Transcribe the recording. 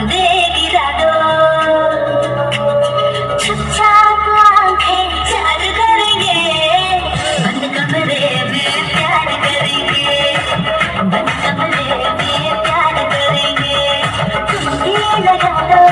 दे गिरा दो, चुपचाप आंखें चार करेंगे, बंद कमरे में प्यार करेंगे, बंद कमरे में प्यार करेंगे, तुम भी लगा दो।